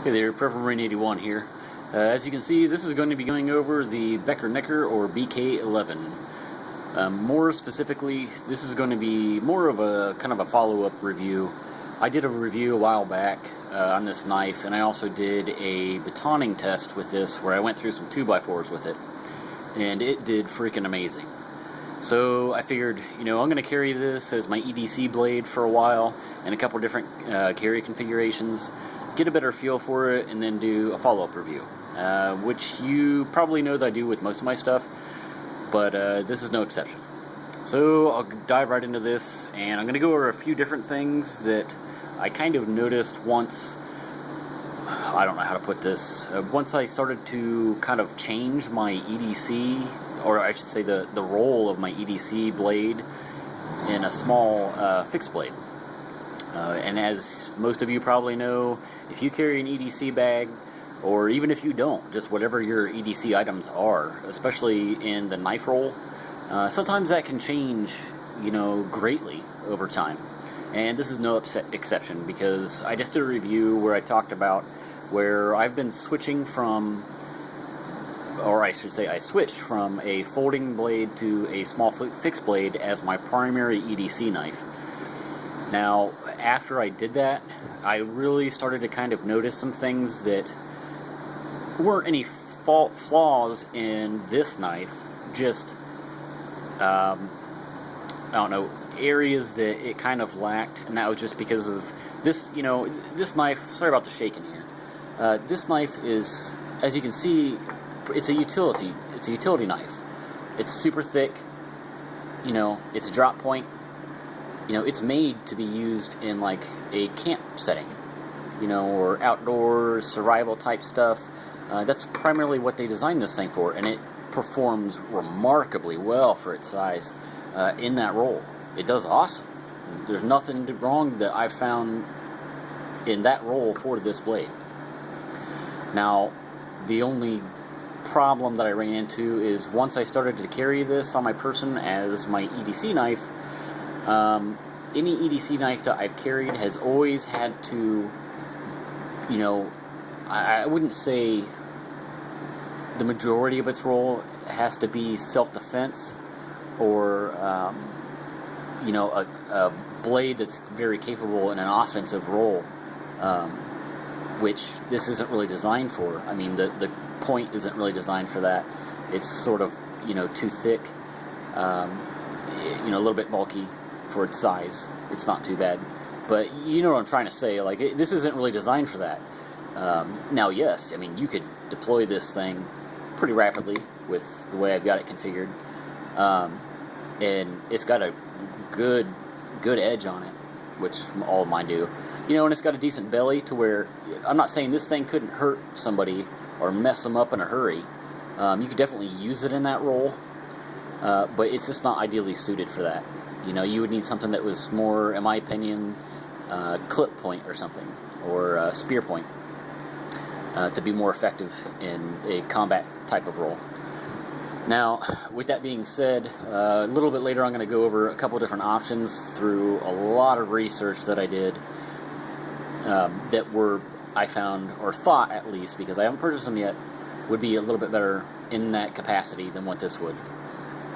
Hey there, Prepper Marine 81 here. As you can see, this is going to be going over the Becker Necker or BK11. More specifically, this is going to be more of a kind of a follow-up review. I did a review a while back on this knife, and I also did a batoning test with this where I went through some 2x4s with it, and it did freaking amazing. So I figured, I'm going to carry this as my EDC blade for a while and a couple different carry configurations, get a better feel for it, and then do a follow-up review, which you probably know that I do with most of my stuff, but this is no exception. So I'll dive right into this, and I'm going to go over a few different things that I kind of noticed once, I don't know how to put this, once I started to kind of change my EDC, or I should say the roll of my EDC blade in a small fixed blade. And as most of you probably know, if you carry an EDC bag, or even if you don't, just whatever your EDC items are, especially in the knife roll, sometimes that can change, greatly over time. And this is no exception, because I just did a review where I talked about where I've been switching from, or I should say I switched from a folding blade to a small fixed blade as my primary EDC knife. Now, after I did that, I really started to kind of notice some things that weren't any flaws in this knife, just, I don't know, areas that it kind of lacked, and that was just because of this, this knife, sorry about the shaking here, this knife is, as you can see, it's a utility knife. It's super thick, it's a drop point. It's made to be used in like a camp setting, or outdoor survival type stuff. That's primarily what they designed this thing for, and it performs remarkably well for its size in that roll. It does awesome. There's nothing wrong that I've found in that roll for this blade. Now, the only problem that I ran into is once I started to carry this on my person as my EDC knife, any EDC knife that I've carried has always had to, I wouldn't say the majority of its role has to be self-defense or, a blade that's very capable in an offensive role, which this isn't really designed for. I mean, the point isn't really designed for that. It's sort of, too thick, a little bit bulky for its size. It's not too bad, but you know what I'm trying to say. Like, this isn't really designed for that. Now, yes, I mean, you could deploy this thing pretty rapidly with the way I've got it configured, and it's got a good edge on it, which all of mine do. And it's got a decent belly to where I'm not saying this thing couldn't hurt somebody or mess them up in a hurry. You could definitely use it in that role, but it's just not ideally suited for that. You would need something that was more, in my opinion, clip point or something, or spear point, to be more effective in a combat type of role. Now, with that being said, a little bit later I'm going to go over a couple different options through a lot of research that I did that I found, or thought at least, because I haven't purchased them yet, would be a little bit better in that capacity than what this would.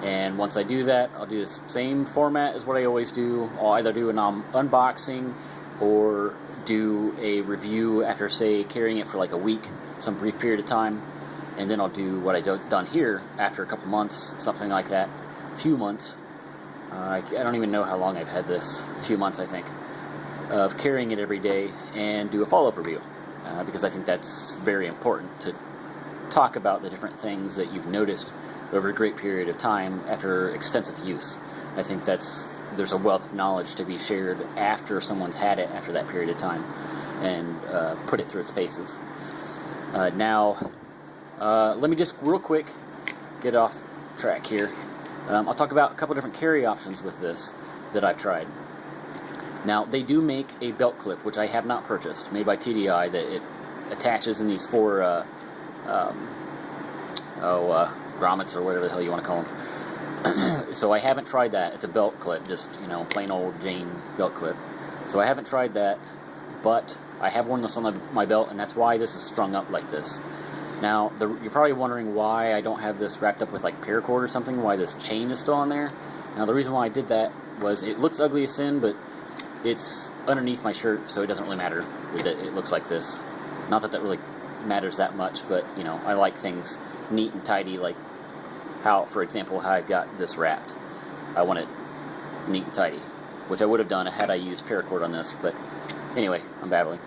And once I do that, I'll do the same format as what I always do. I'll either do an unboxing or do a review after, say, carrying it for like a week, some brief period of time, and then I'll do what I've done here after a couple months, something like that, a few months. I don't even know how long I've had this, a few months I think, of carrying it every day, and do a follow-up review, because I think that's very important to talk about the different things that you've noticed over a great period of time after extensive use. I think there's a wealth of knowledge to be shared after someone's had it after that period of time, and put it through its paces. Now, let me just real quick get off track here. I'll talk about a couple different carry options with this that I've tried. Now, they do make a belt clip, which I have not purchased, made by TDI, that it attaches in these four grommets or whatever the hell you want to call them. So I haven't tried that. It's a belt clip, just, plain old Jane belt clip. So I haven't tried that. but I have worn this on my belt, and that's why this is strung up like this. Now, you're probably wondering why I don't have this wrapped up with like paracord or something, why this chain is still on there. Now, the reason why I did that was it looks ugly as sin, but it's underneath my shirt, so it doesn't really matter that it looks like this. Not that really matters that much, but, you know, I like things neat and tidy, like how, for example, how I've got this wrapped. I want it neat and tidy, which I would have done had I used paracord on this, but anyway, I'm babbling.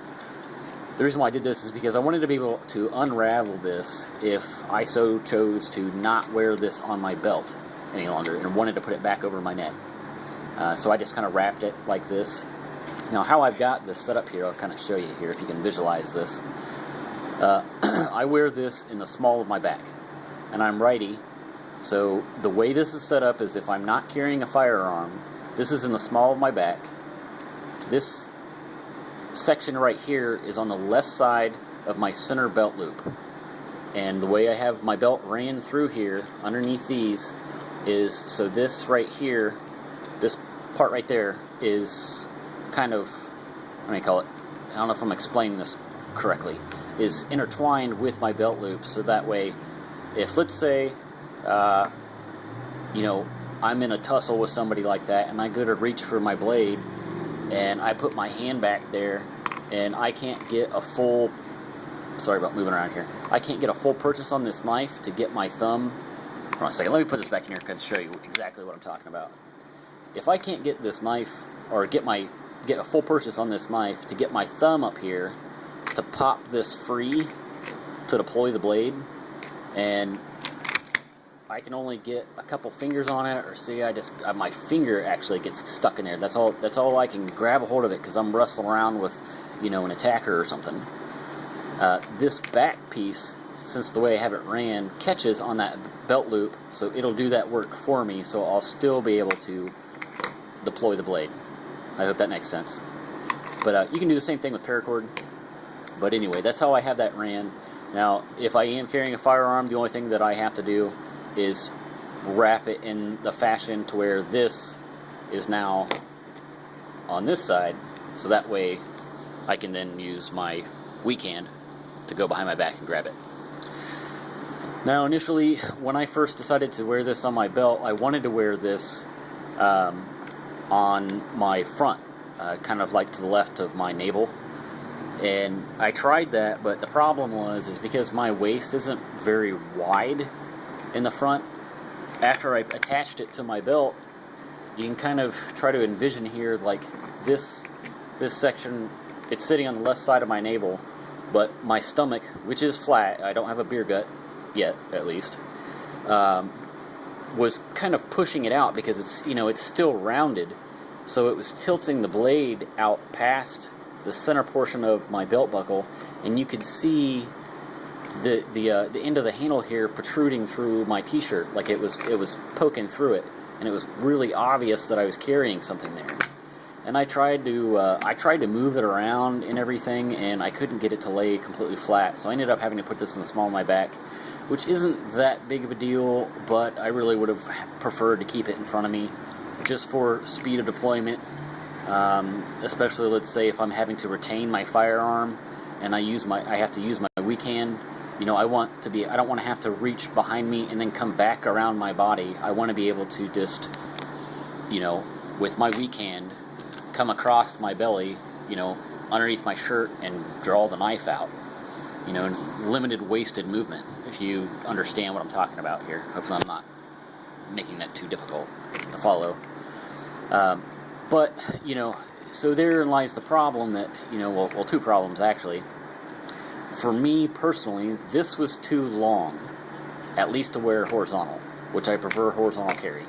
The reason why I did this is because I wanted to be able to unravel this if I so chose to not wear this on my belt any longer and wanted to put it back over my neck. So I just kind of wrapped it like this. Now, how I've got this set up here, I'll kind of show you here if you can visualize this. I wear this in the small of my back, and I'm righty, so the way this is set up is if I'm not carrying a firearm, this is in the small of my back. This section right here is on the left side of my center belt loop, and the way I have my belt ran through here underneath these is so this right here, this part right there is kind of, what do you call it, I don't know if I'm explaining this correctly, is intertwined with my belt loop, so that way if, let's say, you know, I'm in a tussle with somebody like that and I go to reach for my blade and I put my hand back there and I can't get a full, sorry about moving around here, I can't get a full purchase on this knife to get my thumb. Hold on a second, let me put this back in here and show you exactly what I'm talking about. If I can't get this knife, or get a full purchase on this knife to get my thumb up here to pop this free to deploy the blade, and I can only get a couple fingers on it, or see, my finger actually gets stuck in there. That's all I can grab a hold of it because I'm wrestling around with, you know, an attacker or something. This back piece, since the way I have it ran, catches on that belt loop, so it'll do that work for me, so I'll still be able to deploy the blade. I hope that makes sense. But you can do the same thing with paracord. But anyway, that's how I have that ran. Now, if I am carrying a firearm, the only thing that I have to do is wrap it in the fashion to where this is now on this side, so that way I can then use my weak hand to go behind my back and grab it. Now, initially, when I first decided to wear this on my belt, I wanted to wear this on my front, kind of like to the left of my navel. And I tried that, but the problem is because my waist isn't very wide in the front, after I attached it to my belt, you can kind of try to envision here, like this section, it's sitting on the left side of my navel, but my stomach, which is flat, I don't have a beer gut yet, at least, was kind of pushing it out because it's, you know, it's still rounded, so it was tilting the blade out past the center portion of my belt buckle, and you could see the end of the handle here protruding through my t-shirt, like it was poking through it, and it was really obvious that I was carrying something there. And I tried to move it around and everything, and I couldn't get it to lay completely flat, so I ended up having to put this in the small of my back, which isn't that big of a deal, but I really would have preferred to keep it in front of me just for speed of deployment. Especially, let's say, if I'm having to retain my firearm and I have to use my weak hand. You know, I don't want to have to reach behind me and then come back around my body. I want to be able to just, you know, with my weak hand, come across my belly, you know, underneath my shirt and draw the knife out. You know, limited wasted movement, if you understand what I'm talking about here. Hopefully I'm not making that too difficult to follow. But, you know, so therein lies the problem that, you know, well, two problems actually. For me personally, this was too long, at least to wear horizontal, which I prefer horizontal carry.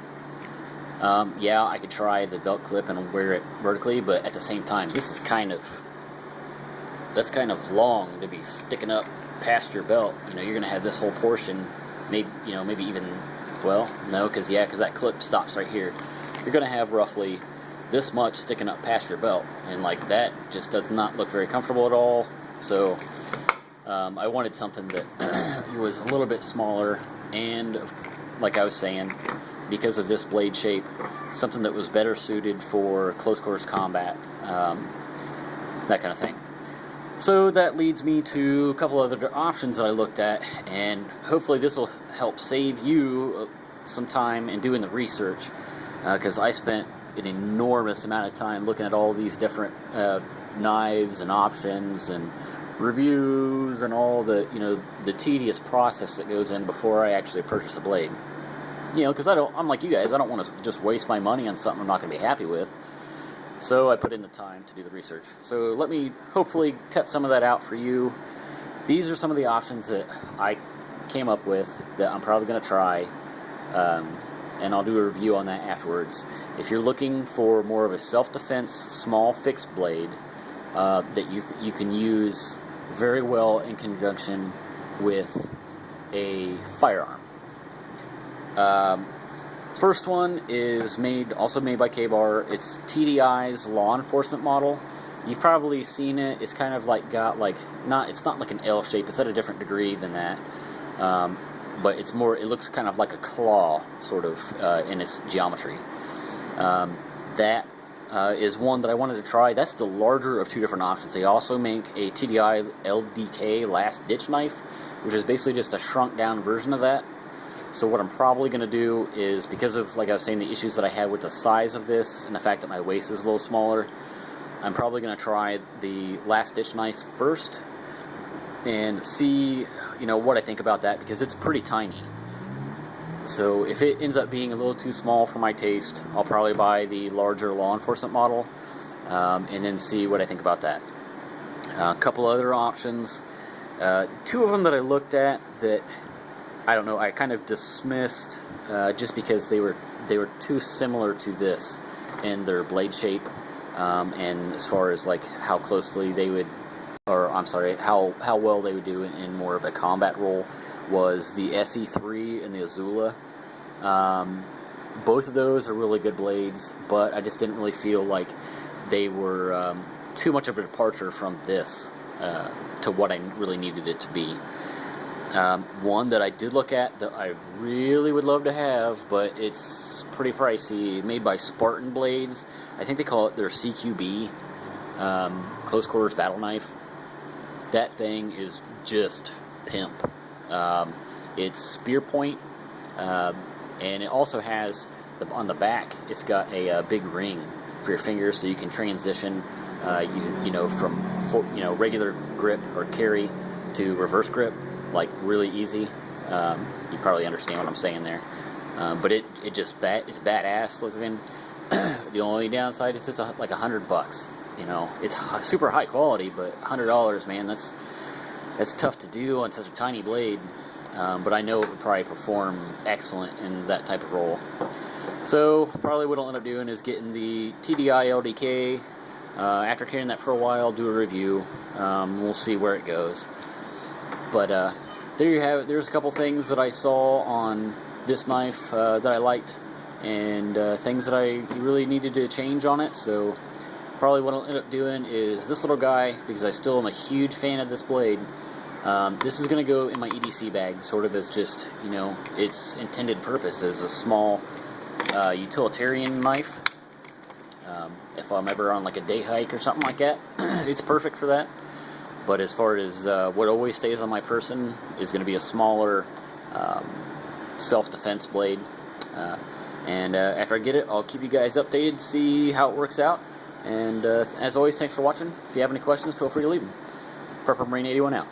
Yeah, I could try the belt clip and wear it vertically, but at the same time, that's kind of long to be sticking up past your belt. You know, you're going to have this whole portion, maybe even, well, no, because that clip stops right here. You're going to have roughly this much sticking up past your belt, and like that just does not look very comfortable at all. So I wanted something that was a little bit smaller, and like I was saying, because of this blade shape, something that was better suited for close quarters combat. that kind of thing. So that leads me to a couple other options that I looked at, and hopefully this will help save you some time in doing the research, because I spent an enormous amount of time looking at all these different knives and options and reviews and all the the tedious process that goes in before I actually purchase a blade. Because I'm like you guys, I don't want to just waste my money on something I'm not going to be happy with. So I put in the time to do the research. So let me hopefully cut some of that out for you. These are some of the options that I came up with that I'm probably going to try, and I'll do a review on that afterwards. If you're looking for more of a self-defense, small fixed blade that you can use very well in conjunction with a firearm. First one is also made by K-Bar. It's TDI's law enforcement model. You've probably seen it. It's kind of like it's not like an L shape. It's at a different degree than that. But it looks kind of like a claw, sort of, in its geometry. That is one that I wanted to try. That's the larger of two different options. They also make a TDI LDK last ditch knife, which is basically just a shrunk down version of that. So what I'm probably going to do is, because of, like I was saying, the issues that I had with the size of this and the fact that my waist is a little smaller, I'm probably going to try the last ditch knife first and see, what I think about that, because it's pretty tiny. So if it ends up being a little too small for my taste, I'll probably buy the larger law enforcement model, and then see what I think about that. A couple other options. Two of them that I looked at that I don't know, I kind of dismissed just because they were too similar to this in their blade shape, and as far as like how closely they would, or I'm sorry, how well they would do in more of a combat role, was the SE3 and the Azula. Both of those are really good blades, but I just didn't really feel like they were too much of a departure from this to what I really needed it to be. One that I did look at that I really would love to have, but it's pretty pricey, made by Spartan Blades. I think they call it their CQB, Close Quarters Battle Knife. That thing is just pimp. It's spear point, and it also has, on the back, it's got a big ring for your fingers, so you can transition from regular grip or carry to reverse grip, like really easy. You probably understand what I'm saying there. But it's badass looking. The only downside is just like $100. It's super high quality, but $100, man, that's tough to do on such a tiny blade. But I know it would probably perform excellent in that type of role. So probably what I'll end up doing is getting the TDI LDK. After carrying that for a while, do a review. We'll see where it goes. But there you have it. There's a couple things that I saw on this knife that I liked, and things that I really needed to change on it. So probably what I'll end up doing is this little guy, because I still am a huge fan of this blade. This is going to go in my EDC bag, sort of as just, its intended purpose as a small utilitarian knife. If I'm ever on like a day hike or something like that, it's perfect for that. But as far as what always stays on my person is going to be a smaller self-defense blade. And after I get it, I'll keep you guys updated, see how it works out. And as always, thanks for watching. If you have any questions, feel free to leave them. Purple Marine 81 out.